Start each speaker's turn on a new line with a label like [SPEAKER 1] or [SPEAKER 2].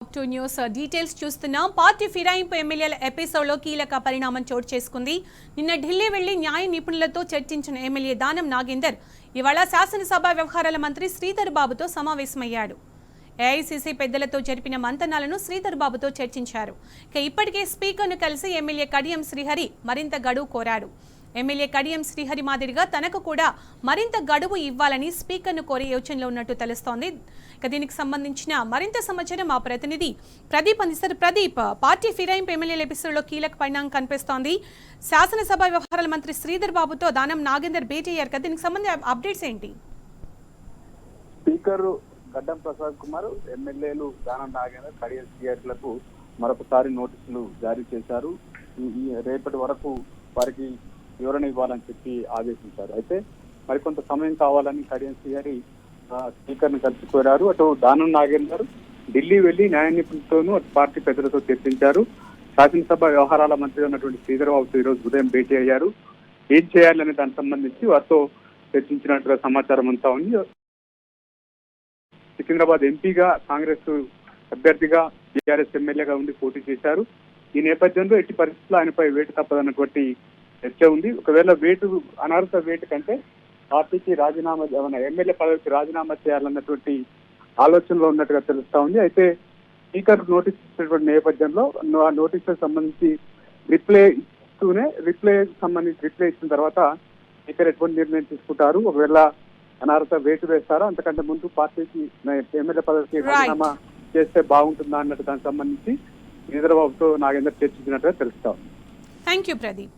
[SPEAKER 1] To news details చూస్తున్నాం. Party ఫిరాయింపు ఎమ్మెల్యేల ఎపిసోడ్లో కీలక పరిణామం చోటు చేసుకుంది. నిన్న ఢిల్లీ వెళ్లి న్యాయ నిపుణులతో చర్చించిన ఎమ్మెల్యే దానం నాగేందర్ ఇవాళ శాసనసభ వ్యవహారాల మంత్రి శ్రీధర్ బాబుతో సమావేశమయ్యాడు. ఏఐసీసీ పెద్దలతో జరిపిన మంతనాలను శ్రీధర్ బాబుతో చర్చించారు. ఇప్పటికే స్పీకర్ను కలిసి ఎమ్మెల్యే కడియం శ్రీహరి మరింత గడువు కోరాడు. ఎమ్మెల్యే కడియం శ్రీహరి మాదిరిగా తనకు కూడా మరింత గడువు ఇవ్వాలని స్పీకర్ను కోరే యోచనలో ఉన్నట్టు తెలుస్తోంది. దీనికి సంబంధించిన మరింత సమాచారం మా ప్రతినిధి ప్రదీప్ అందిస్తారు. ప్రదీప్, పార్టీ ఫిరాయింపు ఎమ్మెల్యేల ఎపిసోడ్లో కీలక పరిణామం కనిపిస్తోంది. శాసనసభ వ్యవహారాల మంత్రి శ్రీధర్ బాబుతో దానం నాగేందర్ భేటీ అయ్యారు కదా, దీనికి సంబంధించిన అప్డేట్స్ ఏంటి?
[SPEAKER 2] స్పీకర్ గడ్డం ప్రసాద్ కుమార్ ఎమ్మెల్యేలు దానం నాగేందర్ కడియం శ్రీహరికి మరొకసారి నోటీసులు జారీ చేశారు. రేపటి వరకు వారికి వివరణ ఇవ్వాలని చెప్పి ఆదేశించారు. అయితే మరికొంత సమయం కావాలని కడియం శ్రీహరి స్పీకర్ ను కలిసి కోరారు. అటు దానం నాగేందర్ ఢిల్లీ వెళ్లి న్యాయ నిపుణులతోనూ అటు పార్టీ పెద్దలతో చర్చించారు. శాసనసభ వ్యవహారాల మంత్రి ఉన్నటువంటి శ్రీధర్ బాబుతో ఈరోజు ఉదయం భేటీ అయ్యారు. ఏం చేయాలనే దానికి సంబంధించి వారితో చర్చించినట్టుగా సమాచారం అంతా ఉంది. సికింద్రాబాద్ ఎంపీగా కాంగ్రెస్ అభ్యర్థిగా టీఆర్ఎస్ ఎమ్మెల్యేగా ఉండి పోటీ చేశారు. ఈ నేపథ్యంలో ఎట్టి పరిస్థితుల్లో ఆయనపై వేటు తప్పదన్నటువంటి చర్చ ఉంది. ఒకవేళ అనర్హత వేటు కంటే పార్టీకి రాజీనామా ఎమ్మెల్యే పదవికి రాజీనామా చేయాలన్నటువంటి ఆలోచనలో ఉన్నట్టుగా తెలుస్తా ఉంది. అయితే స్పీకర్ నోటీస్ ఇచ్చినటువంటి నేపథ్యంలో ఆ నోటీసులకు సంబంధించి రిప్లై ఇచ్చిన తర్వాత స్పీకర్ ఎటువంటి నిర్ణయం తీసుకుంటారు, ఒకవేళ అనర్హత వేటు వేస్తారా, అంతకంటే ముందు పార్టీకి ఎమ్మెల్యే పదవికి రాజీనామా చేస్తే బాగుంటుందా అన్నట్టు దానికి సంబంధించి శ్రీధర్ బాబుతో నాగేందర్ చర్చించినట్టుగా తెలుస్తా ఉంది.
[SPEAKER 1] Thank you Pradeep.